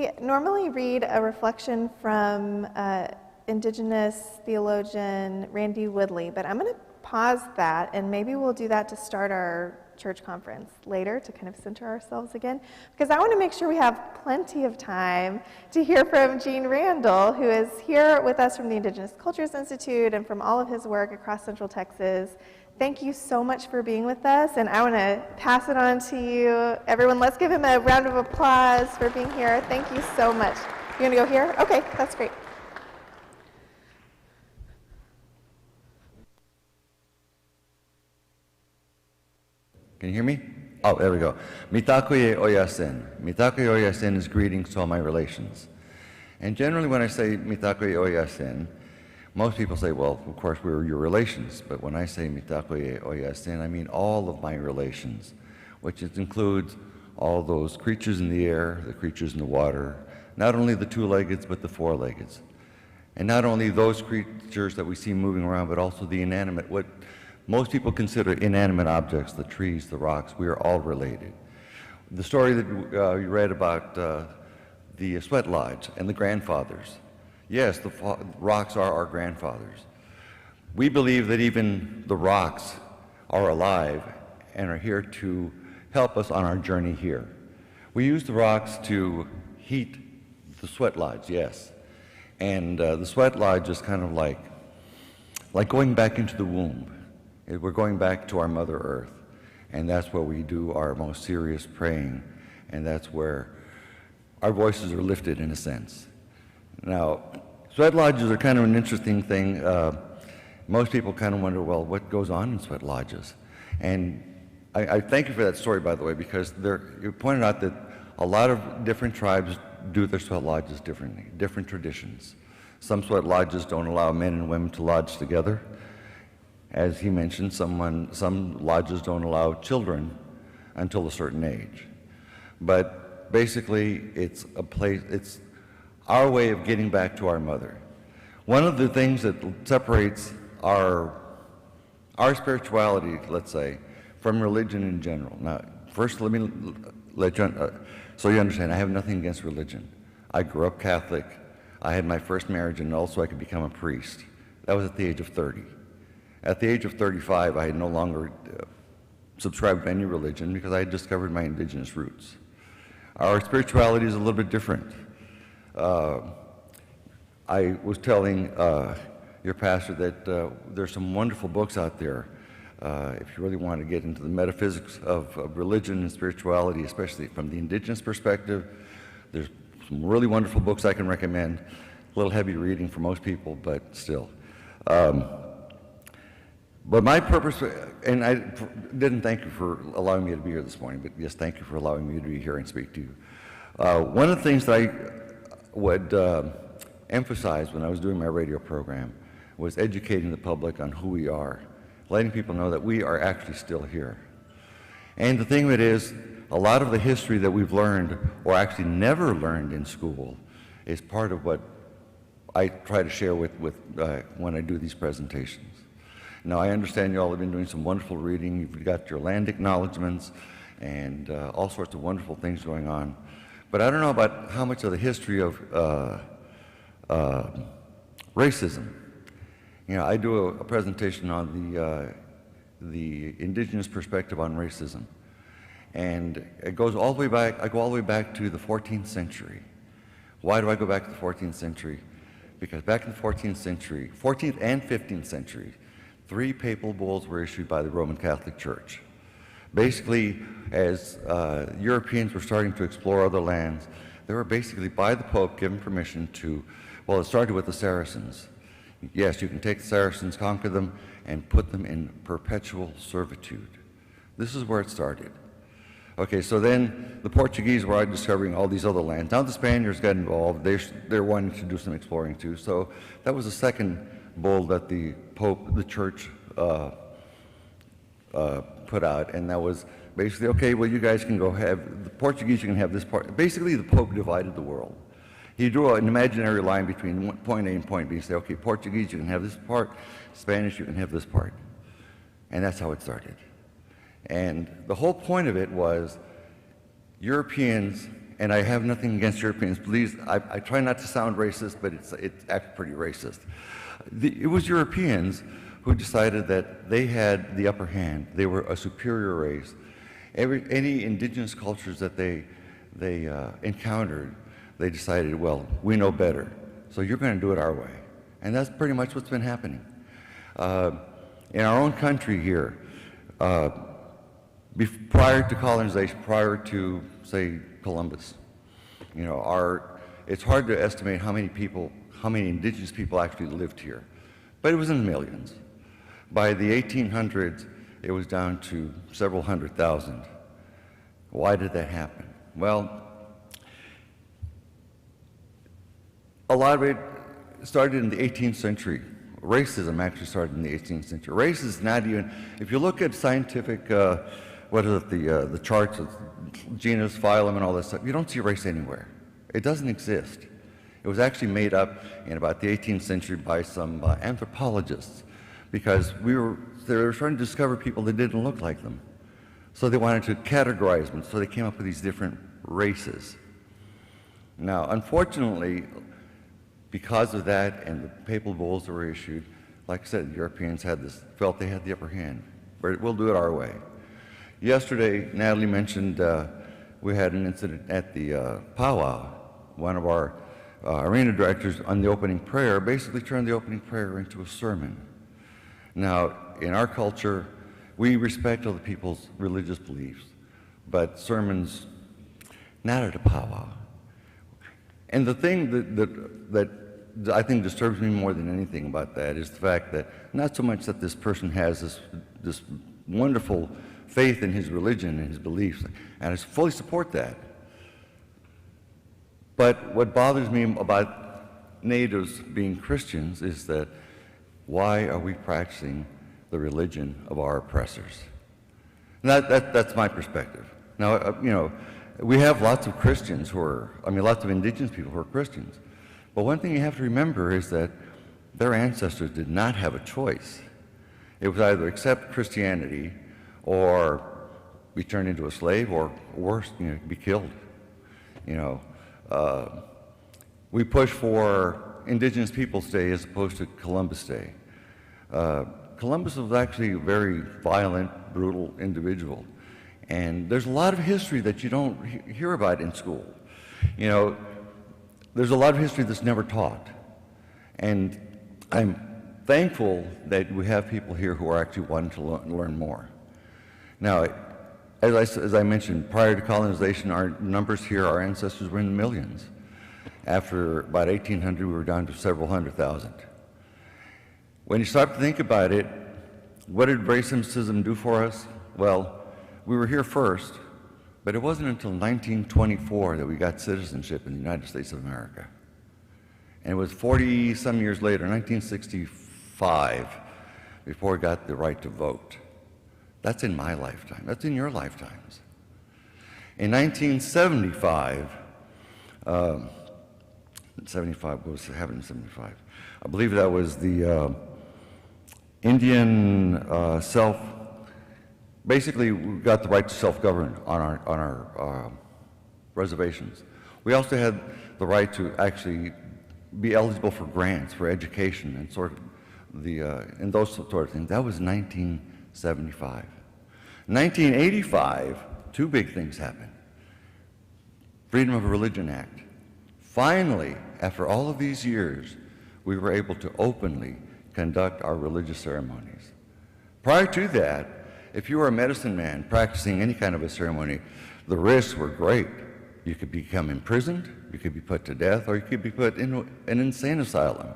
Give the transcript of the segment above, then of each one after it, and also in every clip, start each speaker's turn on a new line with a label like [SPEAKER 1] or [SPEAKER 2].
[SPEAKER 1] We normally read a reflection from Indigenous theologian Randy Woodley, but I'm going to pause that, and maybe we'll do that to start our church conference later to kind of center ourselves again, because I want to make sure we have plenty of time to hear from Gene Randall, who is here with us from the Indigenous Cultures Institute and from all of his work across Central Texas. Thank you so much for being with us, and I want to pass it on to you. Everyone, let's give him a round of applause for being here. Thank you so much. You want to go here? Okay, that's great.
[SPEAKER 2] Can you hear me? Oh, there we go. Mitakuye oyasin. Mitakuye oyasin is greetings to all my relations. And generally when I say mitakuye oyasin, most people say, well, of course we're your relations. But when I say mitakuye oyasin, I mean all of my relations, which includes all those creatures in the air, the creatures in the water, not only the two-leggeds, but the four-leggeds. And not only those creatures that we see moving around, but also the inanimate, what most people consider inanimate objects, the trees, the rocks. We are all related. The story that you read about the sweat lodge and the grandfathers. Yes, the rocks are our grandfathers. We believe that even the rocks are alive and are here to help us on our journey here. We use the rocks to heat the sweat lodge, yes. And the sweat lodge is kind of like going back into the womb. We're going back to our Mother Earth, and that's where we do our most serious praying, and that's where our voices are lifted in a sense. Now, sweat lodges are kind of an interesting thing. Most people kind of wonder, well, what goes on in sweat lodges? And I thank you for that story, by the way, because you pointed out that a lot of different tribes do their sweat lodges differently, different traditions. Some sweat lodges don't allow men and women to lodge together. As he mentioned, some lodges don't allow children until a certain age. But basically, it's our way of getting back to our mother. One of the things that separates our spirituality, let's say, from religion in general. Now, first let me let you, so you understand, I have nothing against religion. I grew up Catholic. I had my first marriage, and also I could become a priest. That was at the age of 30. At the age of 35, I had no longer subscribed to any religion because I had discovered my indigenous roots. Our spirituality is a little bit different. I was telling your pastor that there's some wonderful books out there if you really want to get into the metaphysics of religion and spirituality, especially from the indigenous perspective. There's some really wonderful books I can recommend. A little heavy reading for most people, but still. But my purpose, and I didn't thank you for allowing me to be here this morning, but yes, thank you for allowing me to be here and speak to you. One of the things that I would emphasize when I was doing my radio program was educating the public on who we are, letting people know that we are actually still here. And the thing of it is, a lot of the history that we've learned, or actually never learned in school, is part of what I try to share with when I do these presentations. Now, I understand you all have been doing some wonderful reading. You've got your land acknowledgments and all sorts of wonderful things going on. But I don't know about how much of the history of racism. You know, I do a presentation on the indigenous perspective on racism. And it goes all the way back, I go all the way back to the 14th century. Why do I go back to the 14th century? Because back in the 14th century, 14th and 15th century, 3 papal bulls were issued by the Roman Catholic Church. Basically, as Europeans were starting to explore other lands, they were basically, by the Pope, given permission to, well, it started with the Saracens. Yes, you can take the Saracens, conquer them, and put them in perpetual servitude. This is where it started. Okay, so then the Portuguese were out discovering all these other lands. Now the Spaniards got involved. They're wanting to do some exploring too. So that was the second bull that the Pope, the Church, put out, and that was basically, okay, well, you guys can go have, the Portuguese, you can have this part. Basically, the Pope divided the world. He drew an imaginary line between point A and point B. He said, okay, Portuguese, you can have this part. Spanish, you can have this part. And that's how it started. And the whole point of it was Europeans and I have nothing against Europeans. Please, I try not to sound racist, but it's actually pretty racist. It was Europeans who decided that they had the upper hand. They were a superior race. Any indigenous cultures that they encountered, they decided, well, we know better, so you're going to do it our way. And that's pretty much what's been happening. In our own country here, prior to colonization, prior to, say, Columbus, it's hard to estimate how many indigenous people actually lived here, but it was in the millions. By the 1800s, it was down to several 100,000. Why did that happen? Well, a lot of it started in the 18th century. Racism actually started in the 18th century. Race is not even, if you look at scientific, the charts of genus, phylum, and all this stuff, you don't see race anywhere. It doesn't exist. It was actually made up in about the 18th century by some anthropologists, because they were trying to discover people that didn't look like them. So they wanted to categorize them, so they came up with these different races. Now, unfortunately, because of that and the papal bulls that were issued, like I said, Europeans felt they had the upper hand, but we'll do it our way. Yesterday, Natalie mentioned we had an incident at the powwow. One of our arena directors on the opening prayer basically turned the opening prayer into a sermon. Now, in our culture, we respect other people's religious beliefs, but sermons, not at a powwow. And the thing that I think disturbs me more than anything about that is the fact that not so much that this person has this wonderful faith in his religion and his beliefs, and I fully support that. But what bothers me about natives being Christians is that why are we practicing the religion of our oppressors? And that's my perspective. Now, we have lots of Christians lots of indigenous people who are Christians. But one thing you have to remember is that their ancestors did not have a choice. It was either accept Christianity or be turned into a slave, or worse, be killed. We push for Indigenous Peoples Day as opposed to Columbus Day. Columbus was actually a very violent, brutal individual. And there's a lot of history that you don't hear about in school. There's a lot of history that's never taught. And I'm thankful that we have people here who are actually wanting to learn more. Now, as I mentioned, prior to colonization, our numbers here, our ancestors were in the millions. After about 1800, we were down to several 100,000. When you start to think about it, what did racism do for us? Well, we were here first, but it wasn't until 1924 that we got citizenship in the United States of America. And it was 40-some years later, 1965, before we got the right to vote. That's in my lifetime. That's in your lifetimes. In 1975, what was happening in 75? I believe that was the Indian basically, we got the right to self-govern on our reservations. We also had the right to actually be eligible for grants for education and those sort of things. That was 1975. 1985, two big things happened. Freedom of Religion Act. Finally, after all of these years, we were able to openly conduct our religious ceremonies. Prior to that, if you were a medicine man practicing any kind of a ceremony, the risks were great. You could become imprisoned, you could be put to death, or you could be put in an insane asylum.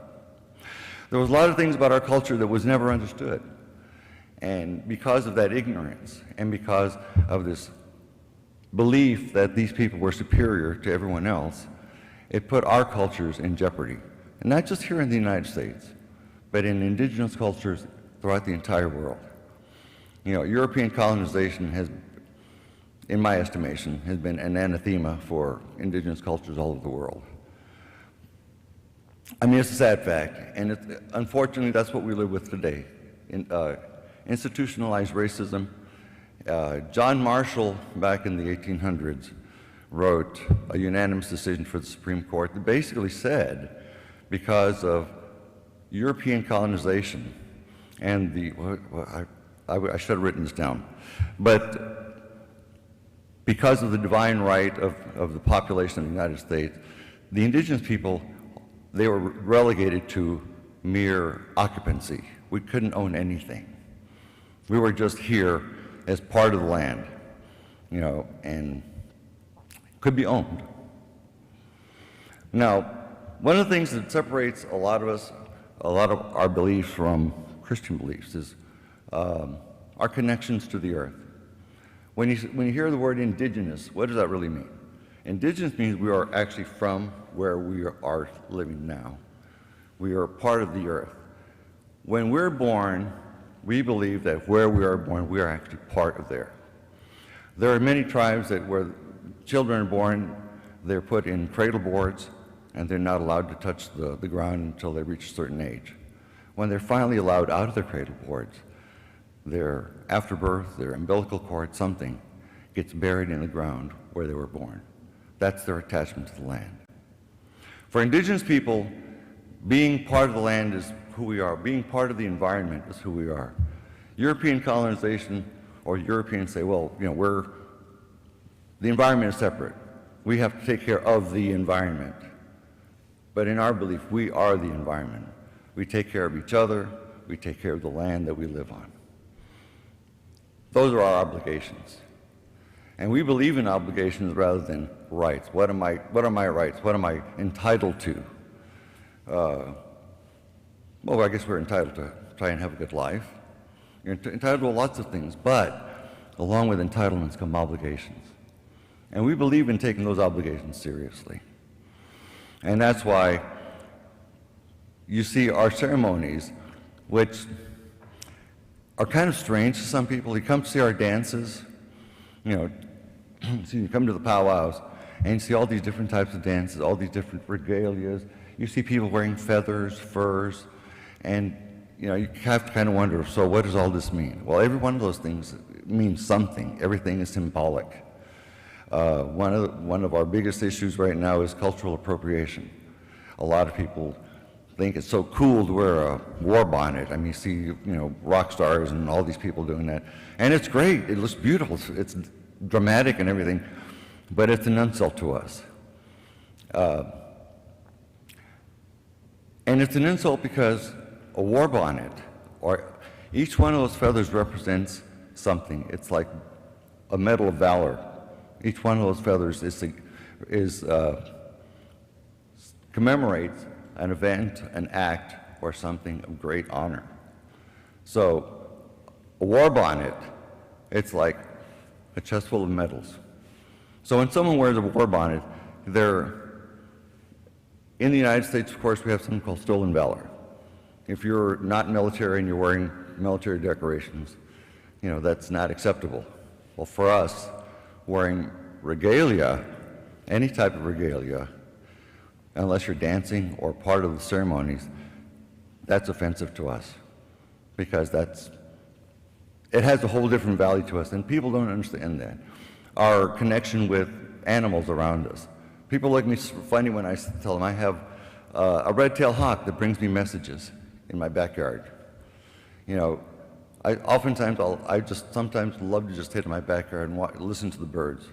[SPEAKER 2] There was a lot of things about our culture that was never understood. And because of that ignorance, and because of this belief that these people were superior to everyone else, it put our cultures in jeopardy. And not just here in the United States, but in indigenous cultures throughout the entire world. European colonization has, in my estimation, has been an anathema for indigenous cultures all over the world. It's a sad fact, and unfortunately that's what we live with today. Institutionalized racism. John Marshall, back in the 1800s, wrote a unanimous decision for the Supreme Court that basically said, because of European colonization and I should have written this down, but because of the divine right of the population of the United States, the indigenous people, they were relegated to mere occupancy. We couldn't own anything. We were just here as part of the land, and could be owned. Now, one of the things that separates a lot of our beliefs from Christian beliefs is our connections to the earth. When you hear the word indigenous, what does that really mean? Indigenous means we are actually from where we are living now. We are part of the earth. When we're born, we believe that where we are born, we are actually part of there. There are many tribes that where children are born, they're put in cradle boards, and they're not allowed to touch the ground until they reach a certain age. When they're finally allowed out of their cradle boards, their afterbirth, their umbilical cord, something gets buried in the ground where they were born. That's their attachment to the land. For indigenous people, being part of the land is who we are. Being part of the environment is who we are. European colonization, or Europeans say, well, the environment is separate. We have to take care of the environment. But in our belief, we are the environment. We take care of each other. We take care of the land that we live on. Those are our obligations. And we believe in obligations rather than rights. What are my rights? What am I entitled to? Well, I guess we're entitled to try and have a good life. You're entitled to lots of things, but along with entitlements come obligations. And we believe in taking those obligations seriously. And that's why you see our ceremonies, which are kind of strange to some people. You come to see our dances, so you come to the powwows, and you see all these different types of dances, all these different regalias. You see people wearing feathers, furs, and you have to kind of wonder, so what does all this mean? Well, every one of those things means something. Everything is symbolic. One of our biggest issues right now is cultural appropriation. A lot of people think it's so cool to wear a war bonnet. I mean, you see, rock stars and all these people doing that. And it's great. It looks beautiful. It's dramatic and everything. But it's an insult to us. And it's an insult because a war bonnet, or each one of those feathers represents something. It's like a medal of valor. Each one of those feathers commemorates an event, an act, or something of great honor. So a war bonnet, it's like a chest full of medals. So when someone wears a war bonnet, in the United States, of course, we have something called stolen valor. If you're not military and you're wearing military decorations, that's not acceptable. Well, for us, wearing regalia, any type of regalia, unless you're dancing or part of the ceremonies, that's offensive to us because it has a whole different value to us, and people don't understand that. Our connection with animals around us. People look at me funny when I tell them I have a red-tailed hawk that brings me messages in my backyard. I sometimes love to just sit in my backyard and listen to the birds.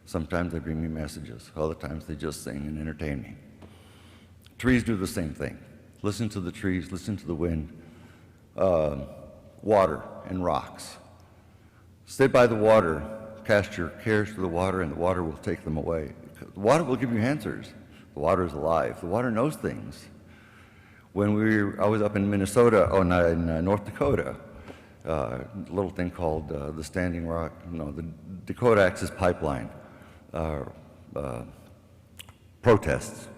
[SPEAKER 2] Sometimes they bring me messages. Other times they just sing and entertain me. Trees do the same thing. Listen to the trees, listen to the wind, water and rocks. Stay by the water, cast your cares to the water, and the water will take them away. The water will give you answers. The water is alive. The water knows things. I was up in Minnesota, in North Dakota, a little thing called the Standing Rock, the Dakota Access Pipeline protests.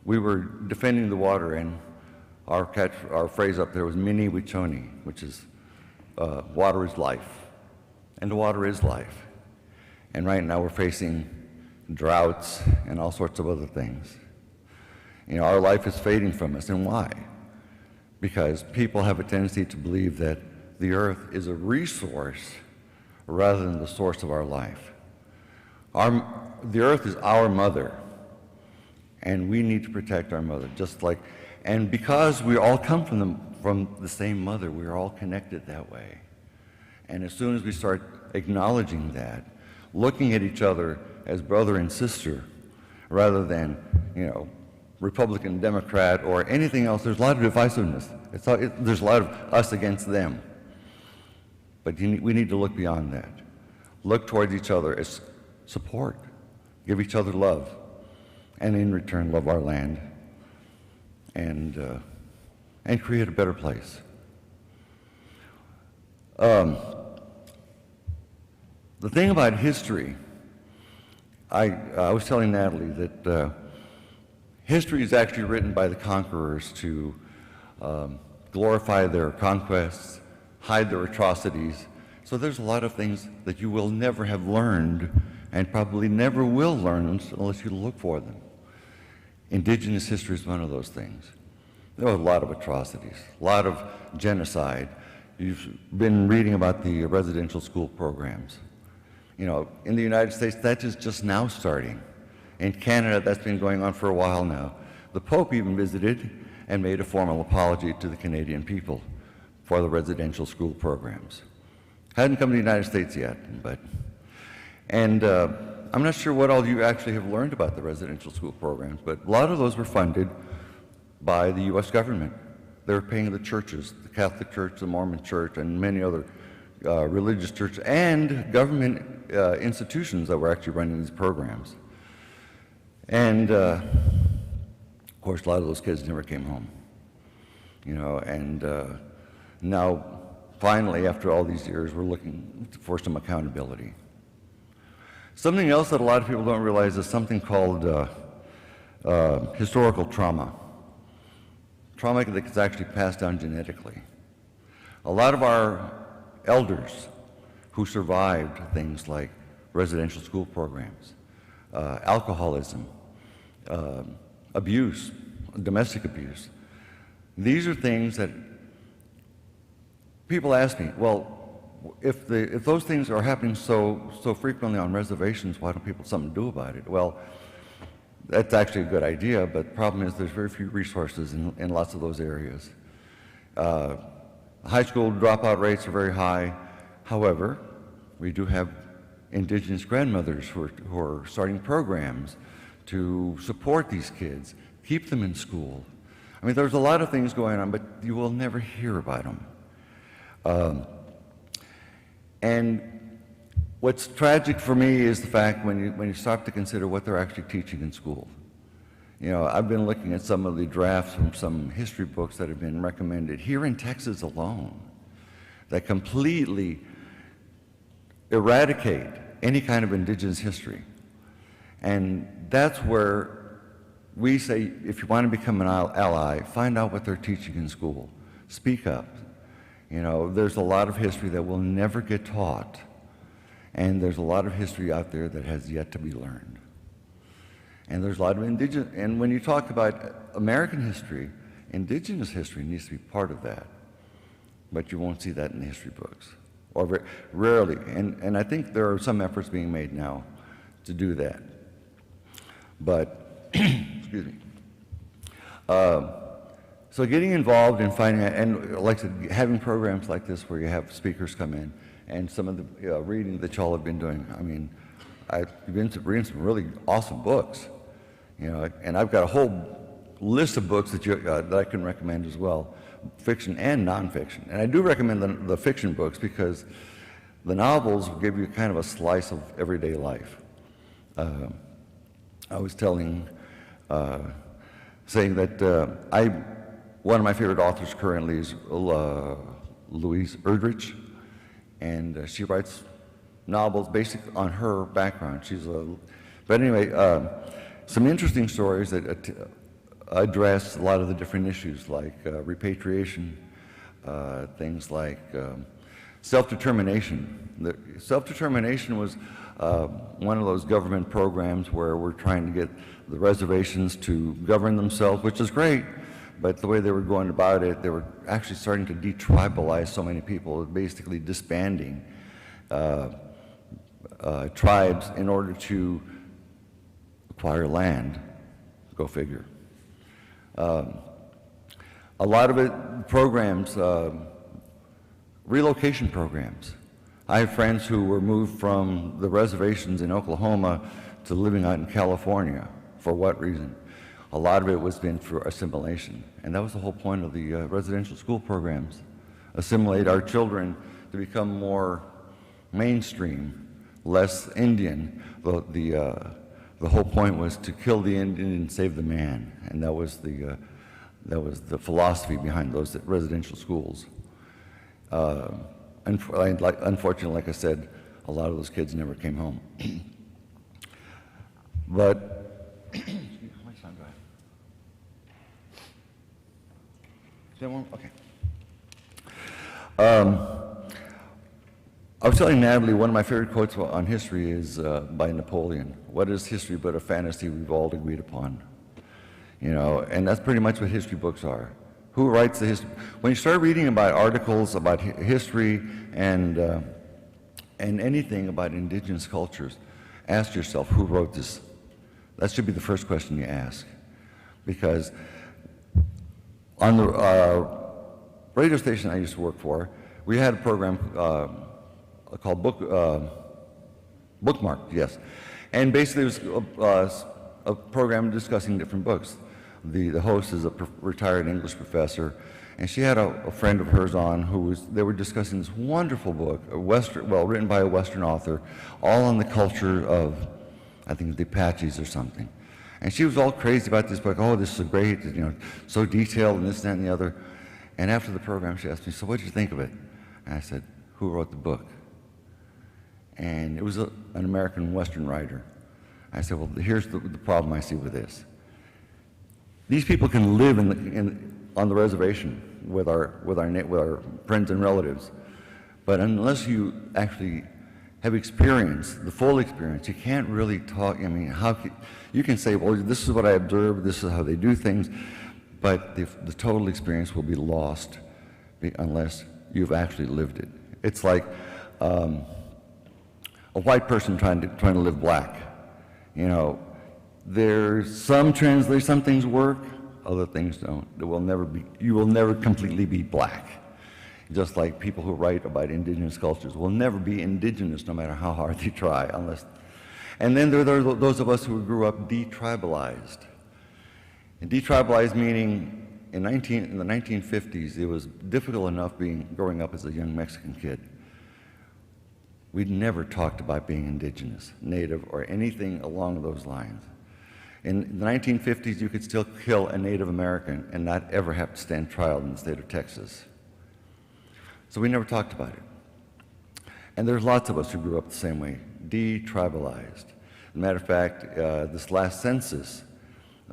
[SPEAKER 2] We were defending the water, and our phrase up there was Mini Wichoni, which is water is life. And the water is life. And right now we're facing droughts and all sorts of other things. Our life is fading from us. And why? Because people have a tendency to believe that the earth is a resource rather than the source of our life. the earth is our mother, and we need to protect our mother, and because we all come from the same mother, we're all connected that way. And as soon as we start acknowledging that, looking at each other as brother and sister, rather than, Republican, Democrat, or anything else, there's a lot of divisiveness. There's a lot of us against them. But we need to look beyond that. Look towards each other as support, give each other love, and in return love our land, and create a better place. The thing about history, I was telling Natalie that history is actually written by the conquerors to glorify their conquests, hide their atrocities. So there's a lot of things that you will never have learned and probably never will learn unless you look for them. Indigenous history is one of those things. There were a lot of atrocities, a lot of genocide. You've been reading about the residential school programs. In the United States, that is just now starting. In Canada, that's been going on for a while now. The Pope even visited and made a formal apology to the Canadian people for the residential school programs. Hadn't come to the United States yet, and I'm not sure what all you actually have learned about the residential school programs, but a lot of those were funded by the U.S. government. They were paying the churches, the Catholic Church, the Mormon Church, and many other religious churches and government institutions that were actually running these programs. And of course, a lot of those kids never came home. And now, finally, after all these years, we're looking for some accountability. Something else that a lot of people don't realize is something called historical trauma. Trauma that's actually passed down genetically. A lot of our elders who survived things like residential school programs, alcoholism, abuse, domestic abuse, these are things that people ask me, well, if those things are happening so frequently on reservations, why don't people something do about it? Well, that's actually a good idea, but the problem is there's very few resources in lots of those areas. High school dropout rates are very high. However, we do have indigenous grandmothers who are starting programs to support these kids, keep them in school. I mean, there's a lot of things going on, but you will never hear about them. And what's tragic for me is the fact when you start to consider what they're actually teaching in school. I've been looking at some of the drafts from some history books that have been recommended here in Texas alone that completely eradicate any kind of indigenous history. And that's where we say, if you want to become an ally, find out what they're teaching in school. Speak up. There's a lot of history that will never get taught, and there's a lot of history out there that has yet to be learned. And there's a lot of indigenous, and when you talk about American history, indigenous history needs to be part of that. But you won't see that in the history books, or very rarely. And I think there are some efforts being made now to do that. But, excuse me. So getting involved in finding out, and like I said, having programs like this where you have speakers come in, and some of the reading that y'all have been doing. I mean, I've been reading some really awesome books, and I've got a whole list of books that I can recommend as well, fiction and nonfiction. And I do recommend the fiction books because the novels will give you kind of a slice of everyday life. I was saying that one of my favorite authors currently is Louise Erdrich, and she writes novels based on her background. But anyway, some interesting stories that address a lot of the different issues like repatriation, things like self-determination. Self-determination was one of those government programs where we're trying to get the reservations to govern themselves, which is great. But the way they were going about it, they were actually starting to detribalize so many people, basically disbanding tribes in order to acquire land. Go figure. A lot of it, programs, relocation programs. I have friends who were moved from the reservations in Oklahoma to living out in California. For what reason? A lot of it was been for assimilation. And that was the whole point of the residential school programs. Assimilate our children to become more mainstream, less Indian. The whole point was to kill the Indian and save the man. And that was the philosophy behind those residential schools. Unfortunately, like I said, a lot of those kids never came home. But, how much time do I have? Is there one? Okay. I was telling Natalie one of my favorite quotes on history is by Napoleon. What is history but a fantasy we've all agreed upon? You know, and that's pretty much what history books are. Who writes the history? When you start reading about articles about history and anything about indigenous cultures, ask yourself, who wrote this? That should be the first question you ask. Because on the radio station I used to work for, we had a program called Bookmark, yes. And basically it was a program discussing different books. The host is a retired English professor, and she had a friend of hers on they were discussing this wonderful book, written by a Western author, all on the culture of, I think, the Apaches or something. And she was all crazy about this book. Oh, this is great, you know, so detailed and this, that, and the other. And after the program, she asked me, so what did you think of it? And I said, who wrote the book? And it was an American Western writer. I said, well, here's the problem I see with this. These people can live on the reservation with our friends and relatives, but unless you actually have experienced, the full experience, you can't really talk. I mean, you can say, well, this is what I observed, this is how they do things, but the total experience will be lost unless you've actually lived it. It's like a white person trying to live black. You know, there's some translation, some things work, other things don't. You will never completely be black. Just like people who write about indigenous cultures will never be indigenous no matter how hard they try, and then there are those of us who grew up detribalized. And detribalized meaning in the 1950s, it was difficult enough growing up as a young Mexican kid. We'd never talked about being indigenous, native, or anything along those lines. In the 1950s, you could still kill a Native American and not ever have to stand trial in the state of Texas. So we never talked about it. And there's lots of us who grew up the same way, detribalized. As a matter of fact, this last census, we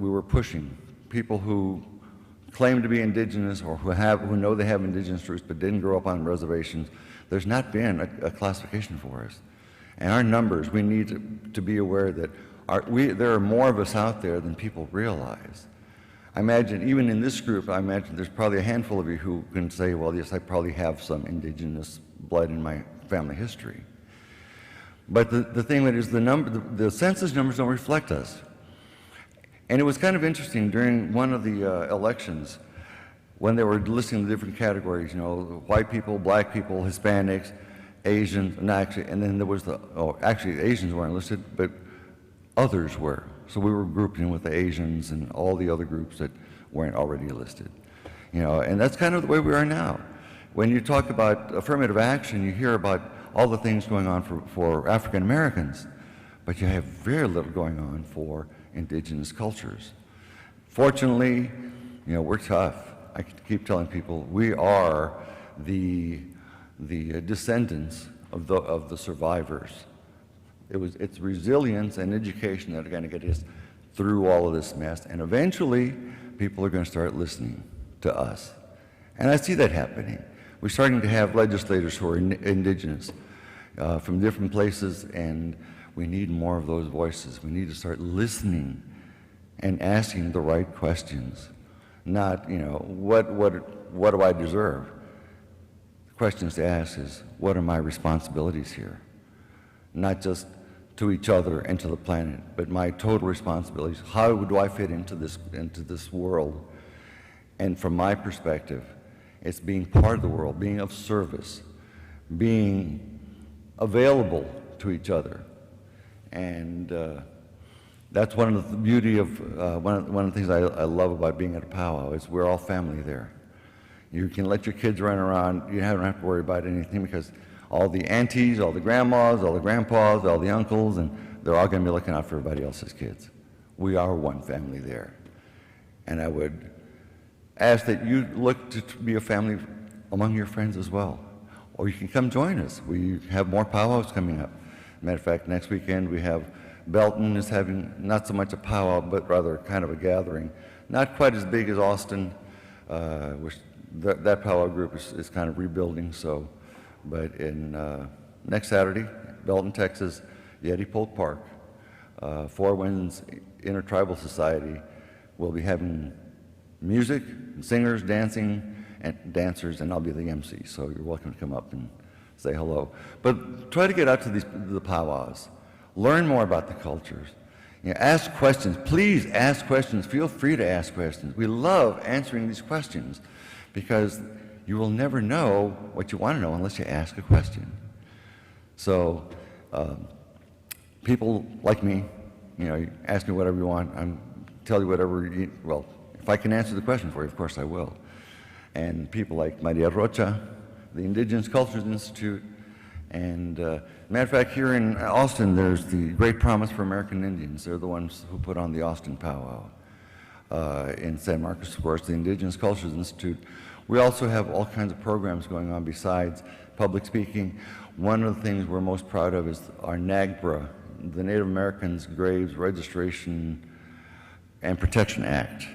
[SPEAKER 2] were pushing people who claim to be indigenous or who know they have indigenous roots but didn't grow up on reservations. There's not been a classification for us. And our numbers, we need to be aware that there are more of us out there than people realize. I imagine, even in this group, I imagine there's probably a handful of you who can say, well, yes, I probably have some indigenous blood in my family history. But the thing that is the census numbers don't reflect us. And it was kind of interesting during one of the elections when they were listing the different categories, you know, white people, black people, Hispanics, Asians, and then there was actually Asians weren't listed, but others were. So we were grouped in with the Asians and all the other groups that weren't already listed. You know, and that's kind of the way we are now. When you talk about affirmative action, you hear about all the things going on for African Americans, but you have very little going on for indigenous cultures. Fortunately, you know, we're tough. I keep telling people we are the descendants of the survivors. It's resilience and education that are going to get us through all of this mess, and eventually people are going to start listening to us. And I see that happening. We're starting to have legislators who are indigenous from different places, and we need more of those voices. We need to start listening and asking the right questions. Not, you know, what do I deserve? The questions to ask is, what are my responsibilities here? Not just to each other and to the planet, but my total responsibility is how do I fit into this world? And from my perspective, it's being part of the world, being of service, being available to each other. And that's one of the beauty of, one of the things I love about being at a powwow is we're all family there. You can let your kids run around, you don't have to worry about anything because all the aunties, all the grandmas, all the grandpas, all the uncles, and they're all going to be looking out for everybody else's kids. We are one family there. And I would ask that you look to be a family among your friends as well. Or you can come join us. We have more powwows coming up. Matter of fact, next weekend we have Belton is having not so much a powwow, but rather kind of a gathering. Not quite as big as Austin, which that powwow group is kind of rebuilding. So, but in next Saturday, Belton, Texas, Yeti Polk Park, Four Winds Intertribal Society will be having music, singers, dancing, and dancers, and I'll be the MC. So you're welcome to come up and say hello. But try to get out to the powwows. Learn more about the cultures. You know, ask questions. Please ask questions. Feel free to ask questions. We love answering these questions because you will never know what you want to know unless you ask a question. So people like me, you know, you ask me whatever you want. I'm tell you whatever you, well, if I can answer the question for you, of course I will. And people like Maria Rocha, the Indigenous Cultures Institute, and matter of fact, here in Austin, there's the Great Promise for American Indians. They're the ones who put on the Austin powwow. In San Marcos, of course, the Indigenous Cultures Institute. We also have all kinds of programs going on besides public speaking. One of the things we're most proud of is our NAGPRA, the Native Americans Graves Registration and Protection Act.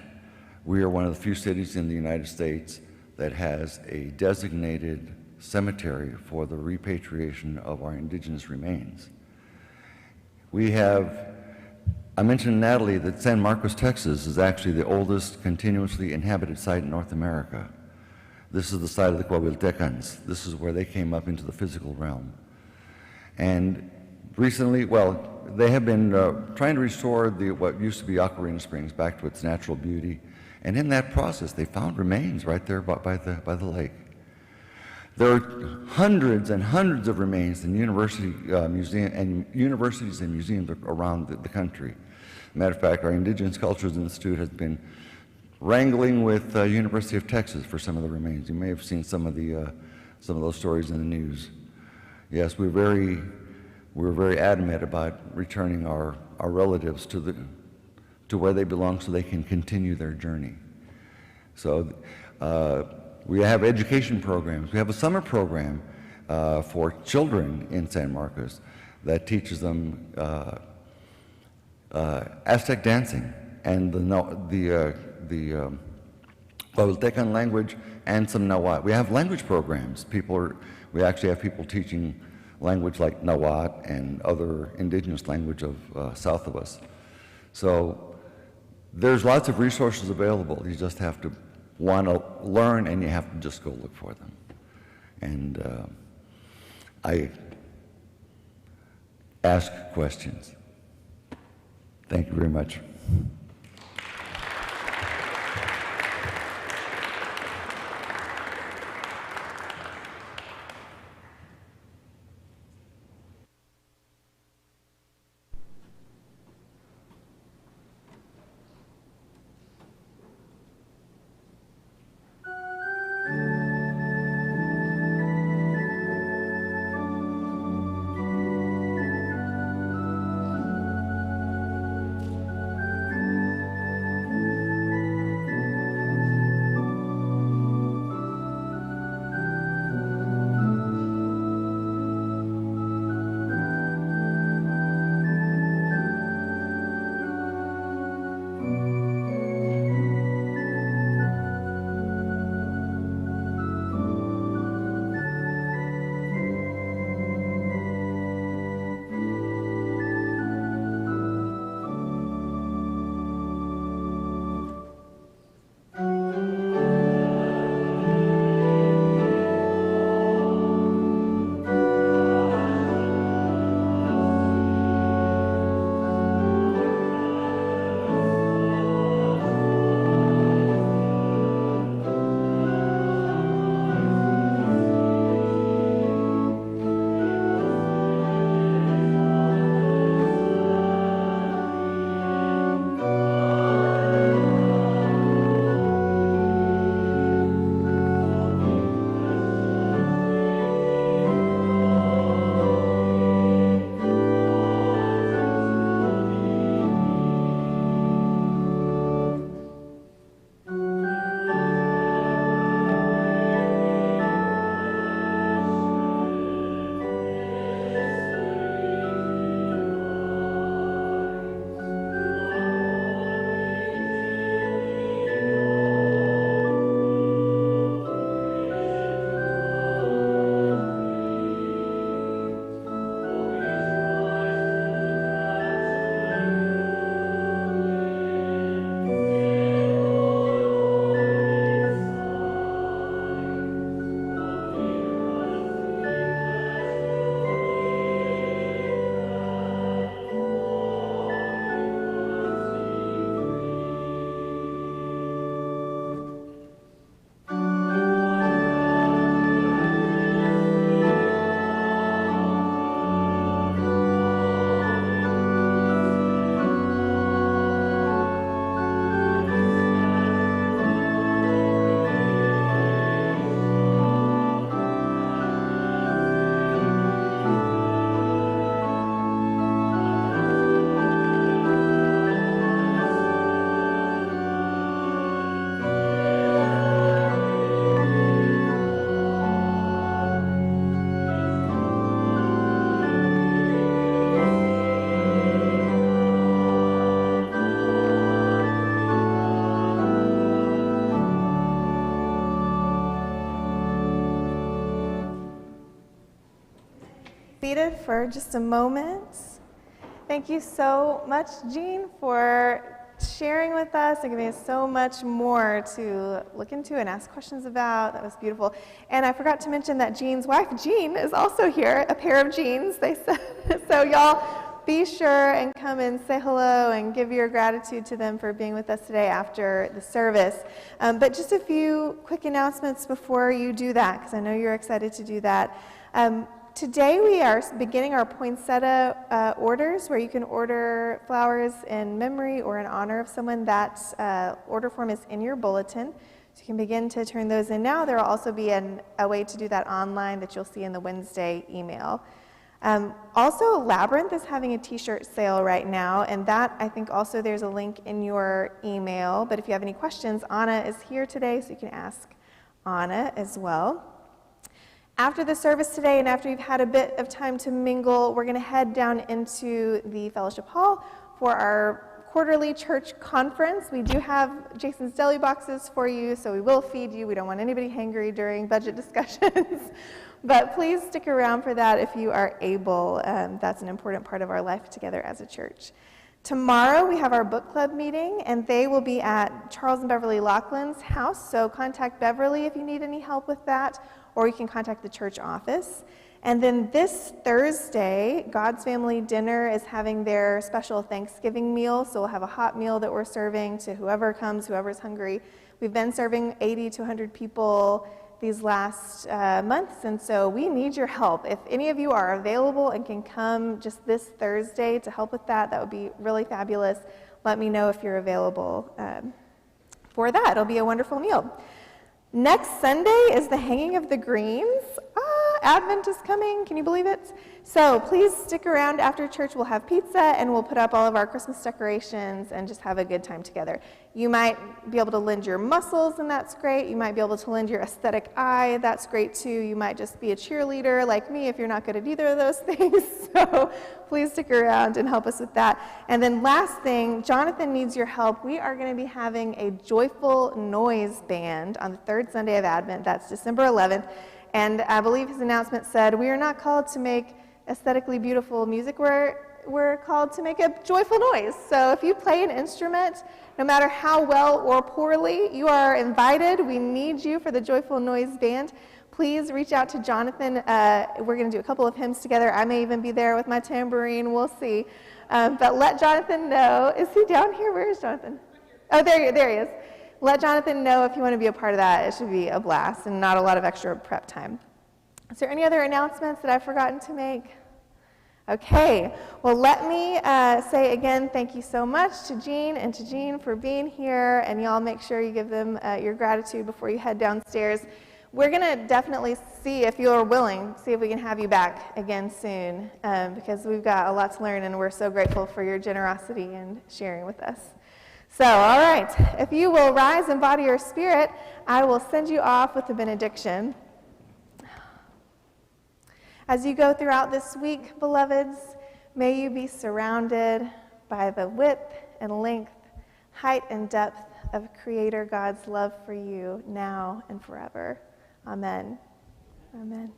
[SPEAKER 2] We are one of the few cities in the United States that has a designated cemetery for the repatriation of our indigenous remains. We have, I mentioned Natalie that San Marcos, Texas is actually the oldest continuously inhabited site in North America. This is the site of the Coahuiltecans. This is where they came up into the physical realm. And recently, well, they have been trying to restore what used to be Ocarina Springs back to its natural beauty. And in that process, they found remains right there by the lake. There are hundreds and hundreds of remains in universities and museums around the country. Matter of fact, our Indigenous Cultures Institute has been wrangling with University of Texas for some of the remains. You may have seen some of those stories in the news. Yes, we're very adamant about returning our relatives to where they belong so they can continue their journey. So we have education programs. We have a summer program for children in San Marcos that teaches them Aztec dancing and the Coahuiltecan language and some Nahuatl. We have language programs. We actually have people teaching language like Nahuatl and other indigenous language of south of us. So there's lots of resources available. You just have to want to learn, and you have to just go look for them. And I ask questions. Thank you very much.
[SPEAKER 1] seated for just a moment. Thank you so much, Jean, for sharing with us and giving us so much more to look into and ask questions about. That was beautiful. And I forgot to mention that Jean's wife, Jean, is also here, a pair of Jeans, they said. So y'all be sure and come and say hello and give your gratitude to them for being with us today after the service. But just a few quick announcements before you do that, because I know you're excited to do that. Today we are beginning our poinsettia orders, where you can order flowers in memory or in honor of someone. That order form is in your bulletin, so you can begin to turn those in now. There will also be a way to do that online that you'll see in the Wednesday email. Also, Labyrinth is having a t-shirt sale right now, and that, I think also there's a link in your email. But if you have any questions, Anna is here today, so you can ask Anna as well. After the service today, and after you've had a bit of time to mingle, we're going to head down into the fellowship hall for our quarterly church conference. We do have Jason's deli boxes for you, so we will feed you. We don't want anybody hangry during budget discussions. But please stick around for that if you are able. That's an important part of our life together as a church. Tomorrow we have our book club meeting, and they will be at Charles and Beverly Laughlin's house, so contact Beverly if you need any help with that, or you can contact the church office. And then this Thursday, God's Family Dinner is having their special Thanksgiving meal, so we'll have a hot meal that we're serving to whoever comes, whoever's hungry. We've been serving 80 to 100 people these last months, and so we need your help. If any of you are available and can come just this Thursday to help with that, that would be really fabulous. Let me know if you're available for that. It'll be a wonderful meal. Next Sunday is the hanging of the greens. Advent is coming. Can you believe it? So please stick around after church. We'll have pizza, and we'll put up all of our Christmas decorations and just have a good time together. You might be able to lend your muscles, and that's great. You might be able to lend your aesthetic eye. That's great, too. You might just be a cheerleader like me if you're not good at either of those things. So please stick around and help us with that. And then last thing, Jonathan needs your help. We are going to be having a joyful noise band on the third Sunday of Advent. That's December 11th. And I believe his announcement said, we are not called to make aesthetically beautiful music. We're called to make a joyful noise. So if you play an instrument, no matter how well or poorly, you are invited. We need you for the Joyful Noise Band. Please reach out to Jonathan. We're going to do a couple of hymns together. I may even be there with my tambourine. We'll see. But let Jonathan know. Is he down here? Where is Jonathan? Oh, there he is. Let Jonathan know if you want to be a part of that. It should be a blast and not a lot of extra prep time. Is there any other announcements that I've forgotten to make? Okay. Well, let me say again, thank you so much to Jean and to Jean for being here, and y'all make sure you give them your gratitude before you head downstairs. We're going to definitely see if you're willing, see if we can have you back again soon, because we've got a lot to learn, and we're so grateful for your generosity and sharing with us. So, all right, if you will rise in body or spirit, I will send you off with a benediction. As you go throughout this week, beloveds, may you be surrounded by the width and length, height and depth of Creator God's love for you now and forever. Amen. Amen.